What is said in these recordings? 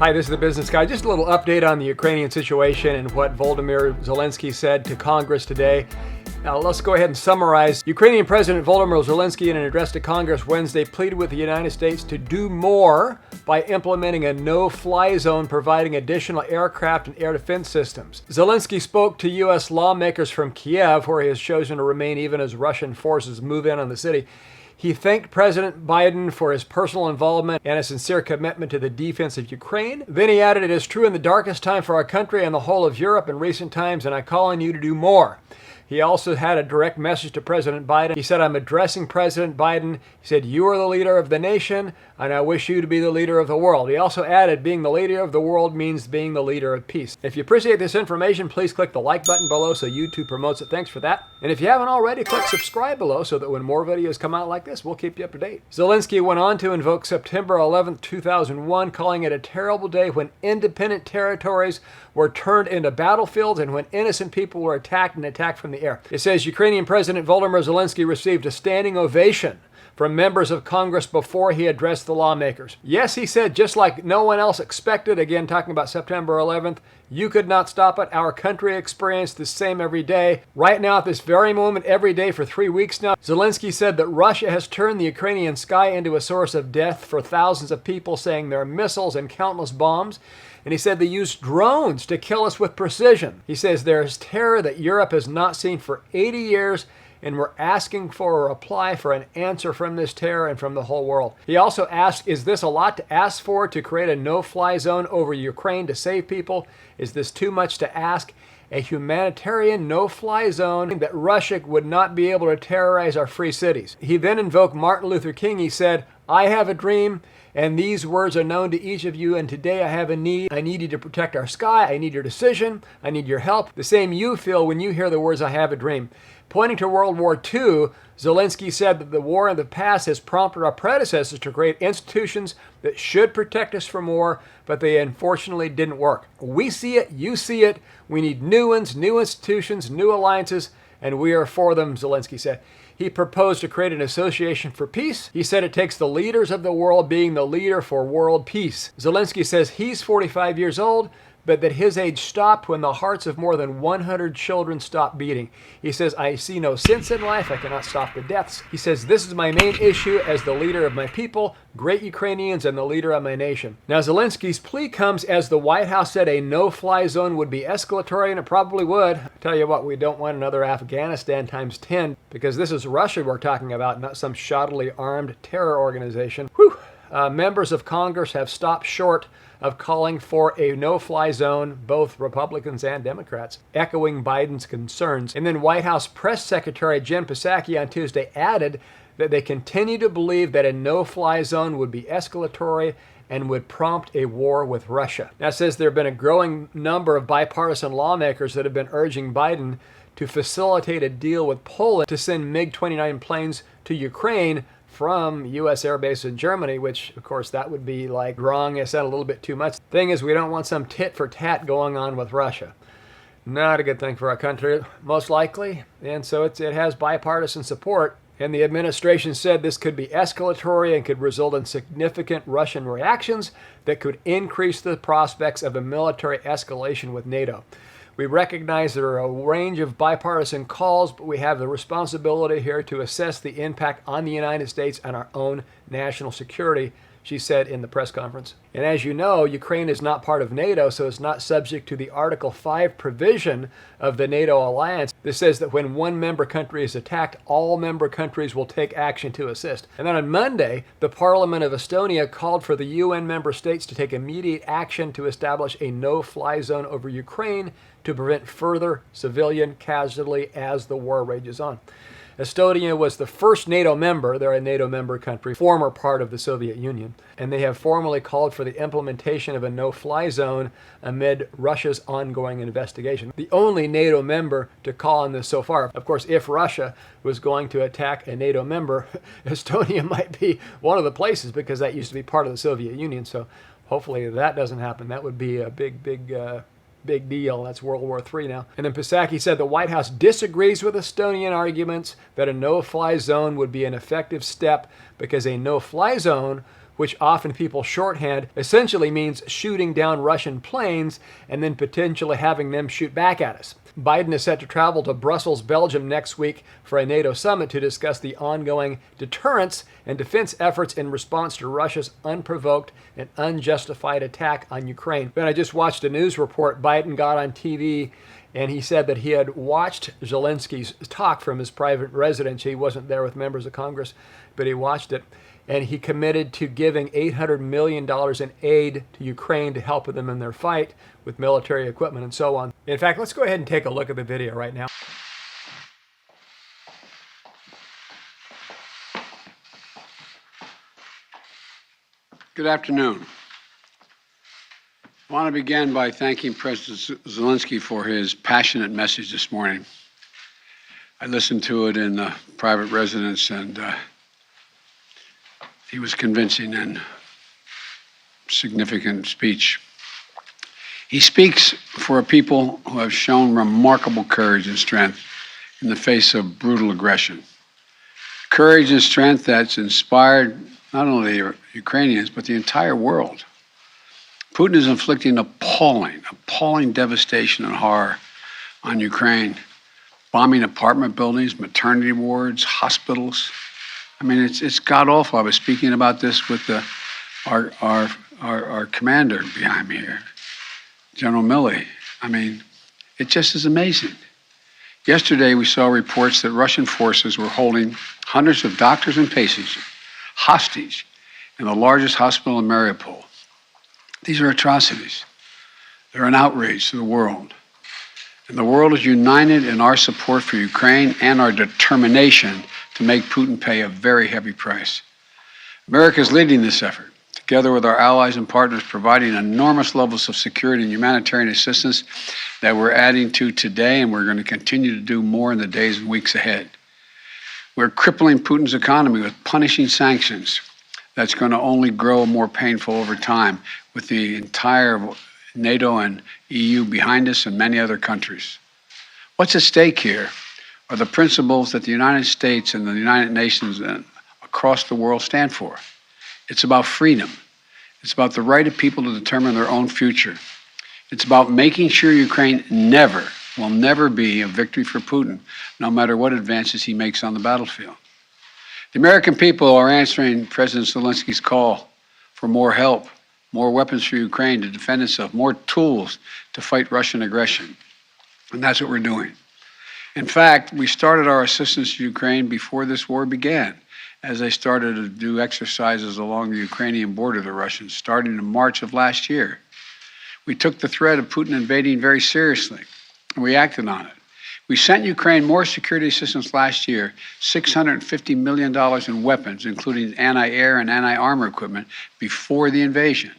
Hi, this is the Business Guy. Just a little update on the Ukrainian situation and what Volodymyr Zelenskyy said to Congress today. Now, let's go ahead and summarize. Ukrainian President Volodymyr Zelenskyy, in an address to Congress Wednesday, pleaded with the United States to do more by implementing a no-fly zone, providing additional aircraft and air defense systems. Zelenskyy spoke to U.S. lawmakers from Kiev, where he has chosen to remain even as Russian forces move in on the city. He thanked President Biden for his personal involvement and a sincere commitment to the defense of Ukraine. Then he added, "It is true in the darkest time for our country and the whole of Europe in recent times, and I call on you to do more." He also had a direct message to President Biden. He said, "I'm addressing President Biden." He said, "You are the leader of the nation, and I wish you to be the leader of the world." He also added, "Being the leader of the world means being the leader of peace." If you appreciate this information, please click the like button below so YouTube promotes it. Thanks for that. And if you haven't already, click subscribe below so that when more videos come out like this, we'll keep you up to date. Zelenskyy went on to invoke September 11th, 2001, calling it a terrible day when independent territories were turned into battlefields and when innocent people were attacked from the air. It says Ukrainian President Volodymyr Zelenskyy received a standing ovation from members of Congress before he addressed the lawmakers. Yes, he said, just like no one else expected, again talking about September 11th, you could not stop it. Our country experienced the same every day. Right now, at this very moment, every day for 3 weeks now. Zelenskyy said that Russia has turned the Ukrainian sky into a source of death for thousands of people, saying there are missiles and countless bombs. And he said they use drones to kill us with precision. He says there is terror that Europe has not seen for 80 years, and we're asking for a reply, for an answer from this terror and from the whole world. He also asked, is this a lot to ask for, to create a no-fly zone over Ukraine to save people? Is this too much to ask? A humanitarian no-fly zone that Russia would not be able to terrorize our free cities. He then invoked Martin Luther King. He said, "I have a dream, and these words are known to each of you, and today I have a need. I need you to protect our sky. I need your decision. I need your help." The same you feel when you hear the words, "I have a dream." Pointing to World War II, Zelenskyy said that the war in the past has prompted our predecessors to create institutions that should protect us from war, but they unfortunately didn't work. We see it, you see it. We need new ones, new institutions, new alliances, and we are for them, Zelenskyy said. He proposed to create an association for peace. He said it takes the leaders of the world being the leader for world peace. Zelenskyy says he's 45 years old, but that his age stopped when the hearts of more than 100 children stopped beating. He says, "I see no sense in life. I cannot stop the deaths." He says, "This is my main issue as the leader of my people, great Ukrainians, and the leader of my nation." Now, Zelenskyy's plea comes as the White House said a no-fly zone would be escalatory, and it probably would. I tell you what, we don't want another Afghanistan times 10, because this is Russia we're talking about, not some shoddily armed terror organization. Whew. Members of Congress have stopped short of calling for a no-fly zone, both Republicans and Democrats, echoing Biden's concerns. And then White House Press Secretary Jen Psaki on Tuesday added that they continue to believe that a no-fly zone would be escalatory and would prompt a war with Russia. Now, it says there have been a growing number of bipartisan lawmakers that have been urging Biden to facilitate a deal with Poland to send MiG-29 planes to Ukraine from U.S. Air Base in Germany, which, of course, that would be like drawing us out a little bit too much. Thing is, we don't want some tit-for-tat going on with Russia. Not a good thing for our country, most likely. And so it has bipartisan support. And the administration said this could be escalatory and could result in significant Russian reactions that could increase the prospects of a military escalation with NATO. We recognize there are a range of bipartisan calls, but we have the responsibility here to assess the impact on the United States and our own national security, she said in the press conference. And as you know, Ukraine is not part of NATO, so it's not subject to the Article 5 provision of the NATO alliance. This says that when one member country is attacked, all member countries will take action to assist. And then on Monday, the Parliament of Estonia called for the UN member states to take immediate action to establish a no-fly zone over Ukraine to prevent further civilian casualty as the war rages on. Estonia was the first NATO member, they're a NATO member country, former part of the Soviet Union, and they have formally called for the implementation of a no-fly zone amid Russia's ongoing investigation. The only NATO member to call on this so far. Of course, if Russia was going to attack a NATO member, Estonia might be one of the places because that used to be part of the Soviet Union, so hopefully that doesn't happen. That would be a big deal. That's World War III now. And then Psaki said the White House disagrees with Estonian arguments that a no-fly zone would be an effective step because a no-fly zone which often people shorthand, essentially means shooting down Russian planes and then potentially having them shoot back at us. Biden is set to travel to Brussels, Belgium next week for a NATO summit to discuss the ongoing deterrence and defense efforts in response to Russia's unprovoked and unjustified attack on Ukraine. When I just watched a news report, Biden got on TV and he said that he had watched Zelensky's talk from his private residence. He wasn't there with members of Congress, but he watched it. And he committed to giving $800 million in aid to Ukraine to help them in their fight with military equipment and so on. In fact, let's go ahead and take a look at the video right now. Good afternoon. I want to begin by thanking President Zelenskyy for his passionate message this morning. I listened to it in the private residence, and he was convincing and significant speech. He speaks for a people who have shown remarkable courage and strength in the face of brutal aggression. Courage and strength that's inspired not only the Ukrainians, but the entire world. Putin is inflicting appalling devastation and horror on Ukraine, bombing apartment buildings, maternity wards, hospitals. I mean, it's god-awful. I was speaking about this with our commander behind me here, General Milley. I mean, it just is amazing. Yesterday, we saw reports that Russian forces were holding hundreds of doctors and patients hostage in the largest hospital in Mariupol. These are atrocities. They're an outrage to the world. And the world is united in our support for Ukraine and our determination to make Putin pay a very heavy price. America is leading this effort, together with our allies and partners, providing enormous levels of security and humanitarian assistance that we're adding to today, and we're going to continue to do more in the days and weeks ahead. We're crippling Putin's economy with punishing sanctions that's going to only grow more painful over time, with the entire NATO and EU behind us and many other countries. What's at stake here are the principles that the United States and the United Nations and across the world stand for. It's about freedom. It's about the right of people to determine their own future. It's about making sure Ukraine will never be a victory for Putin, no matter what advances he makes on the battlefield. The American people are answering President Zelensky's call for more help, more weapons for Ukraine to defend itself, more tools to fight Russian aggression. And that's what we're doing. In fact, we started our assistance to Ukraine before this war began, as they started to do exercises along the Ukrainian border, the Russians, starting in March of last year. We took the threat of Putin invading very seriously, and we acted on it. We sent Ukraine more security assistance last year, $650 million in weapons, including anti-air and anti-armor equipment, before the invasion,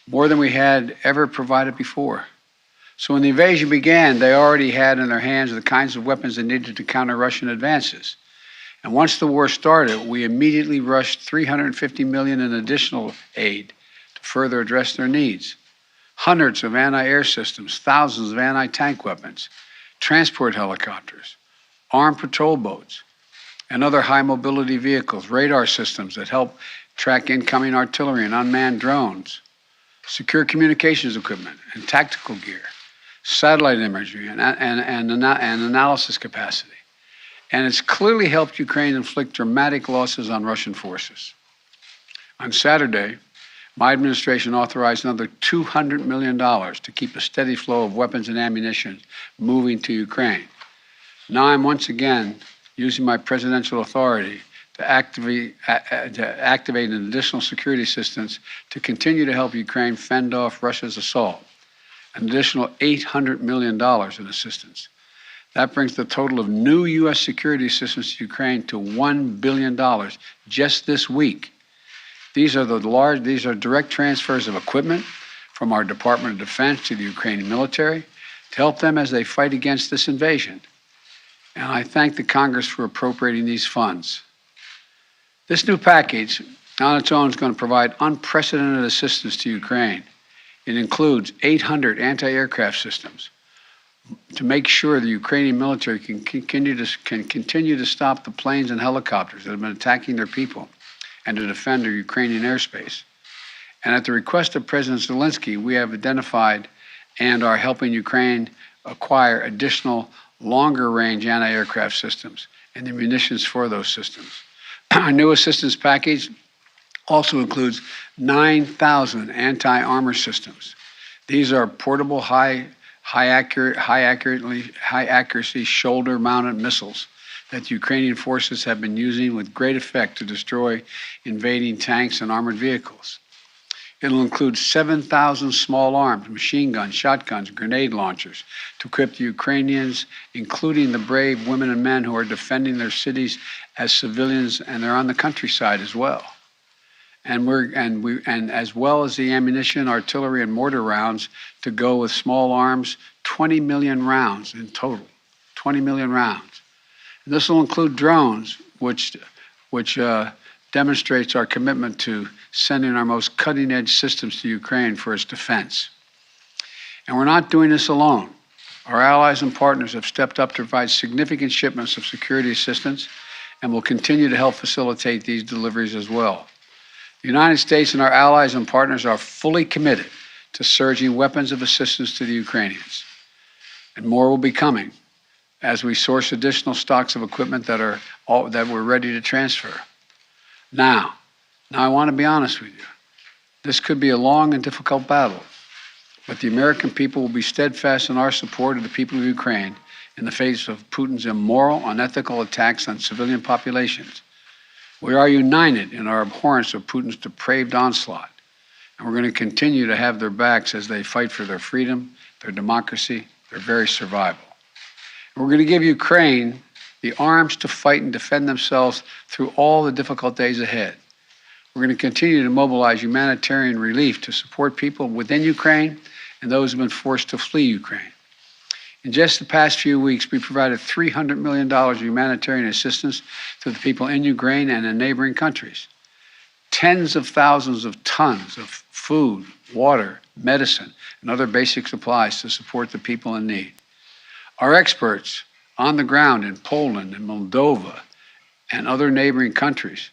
more than we had ever provided before. So when the invasion began, they already had in their hands the kinds of weapons they needed to counter Russian advances. And once the war started, we immediately rushed $350 million in additional aid to further address their needs. Hundreds of anti-air systems, thousands of anti-tank weapons, transport helicopters, armed patrol boats, and other high-mobility vehicles, radar systems that help track incoming artillery and unmanned drones, secure communications equipment and tactical gear, satellite imagery and analysis capacity. And it's clearly helped Ukraine inflict dramatic losses on Russian forces. On Saturday, my administration authorized another $200 million to keep a steady flow of weapons and ammunition moving to Ukraine. Now I'm once again using my presidential authority to activate an additional security assistance to continue to help Ukraine fend off Russia's assault, an additional $800 million in assistance. That brings the total of new U.S. security assistance to Ukraine to $1 billion just this week. These are direct transfers of equipment from our Department of Defense to the Ukrainian military to help them as they fight against this invasion. And I thank the Congress for appropriating these funds. This new package on its own is going to provide unprecedented assistance to Ukraine. It includes 800 anti-aircraft systems to make sure the Ukrainian military can continue to stop the planes and helicopters that have been attacking their people, and to defend our Ukrainian airspace. And at the request of President Zelenskyy, we have identified and are helping Ukraine acquire additional longer-range anti-aircraft systems and the munitions for those systems. Our new assistance package also includes 9,000 anti-armor systems. These are portable, high accuracy shoulder-mounted missiles that the Ukrainian forces have been using with great effect to destroy invading tanks and armored vehicles. It'll include 7,000 small arms, machine guns, shotguns, grenade launchers to equip the Ukrainians, including the brave women and men who are defending their cities as civilians, and they're on the countryside as well. And as well as the ammunition, artillery, and mortar rounds to go with small arms, 20 million rounds in total. 20 million rounds. And this will include drones, which demonstrates our commitment to sending our most cutting-edge systems to Ukraine for its defense. And we're not doing this alone. Our allies and partners have stepped up to provide significant shipments of security assistance and will continue to help facilitate these deliveries as well. The United States and our allies and partners are fully committed to surging weapons of assistance to the Ukrainians. And more will be coming as we source additional stocks of equipment that we're ready to transfer. Now, I want to be honest with you. This could be a long and difficult battle, but the American people will be steadfast in our support of the people of Ukraine in the face of Putin's immoral, unethical attacks on civilian populations. We are united in our abhorrence of Putin's depraved onslaught, and we're going to continue to have their backs as they fight for their freedom, their democracy, their very survival. And we're going to give Ukraine the arms to fight and defend themselves through all the difficult days ahead. We're going to continue to mobilize humanitarian relief to support people within Ukraine and those who have been forced to flee Ukraine. In just the past few weeks, we provided $300 million of humanitarian assistance to the people in Ukraine and in neighboring countries. Tens of thousands of tons of food, water, medicine, and other basic supplies to support the people in need. Our experts on the ground in Poland and Moldova and other neighboring countries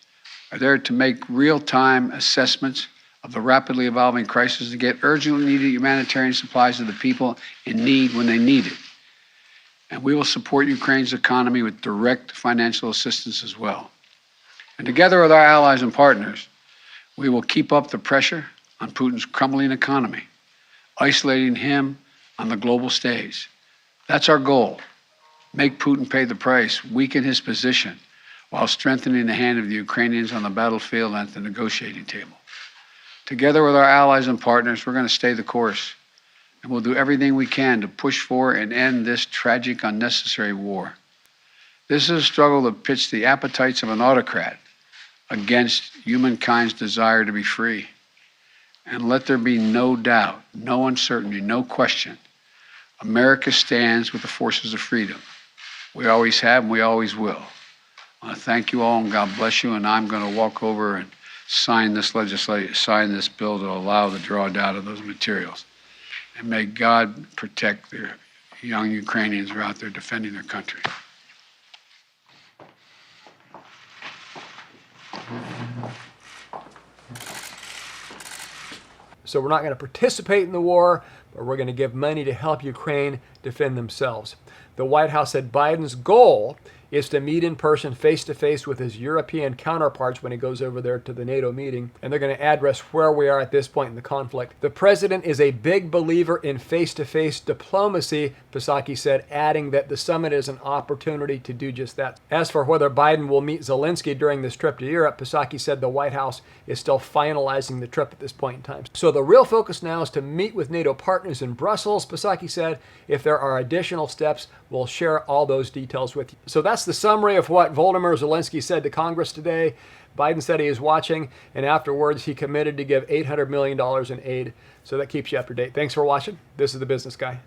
are there to make real-time assessments of the rapidly evolving crisis to get urgently needed humanitarian supplies to the people in need when they need it. And we will support Ukraine's economy with direct financial assistance as well. And together with our allies and partners, we will keep up the pressure on Putin's crumbling economy, isolating him on the global stage. That's our goal. Make Putin pay the price, weaken his position, while strengthening the hand of the Ukrainians on the battlefield and at the negotiating table. Together with our allies and partners, we're going to stay the course, and we'll do everything we can to push for and end this tragic, unnecessary war. This is a struggle that pits the appetites of an autocrat against humankind's desire to be free. And let there be no doubt, no uncertainty, no question. America stands with the forces of freedom. We always have and we always will. I want to thank you all and God bless you. And I'm going to walk over and sign this bill to allow the drawdown of those materials. And may God protect the young Ukrainians who are out there defending their country. So we're not going to participate in the war, but we're going to give money to help Ukraine defend themselves. The White House said Biden's goal is to meet in person, face-to-face with his European counterparts when he goes over there to the NATO meeting, and they're going to address where we are at this point in the conflict. The president is a big believer in face-to-face diplomacy, Psaki said, adding that the summit is an opportunity to do just that. As for whether Biden will meet Zelenskyy during this trip to Europe, Psaki said the White House is still finalizing the trip at this point in time. So the real focus now is to meet with NATO partners in Brussels, Psaki said. If there are additional steps, we'll share all those details with you. So that's the summary of what Volodymyr Zelenskyy said to Congress today. Biden said he is watching, and afterwards he committed to give $800 million in aid. So that keeps you up to date. Thanks for watching. This is The Business Guy.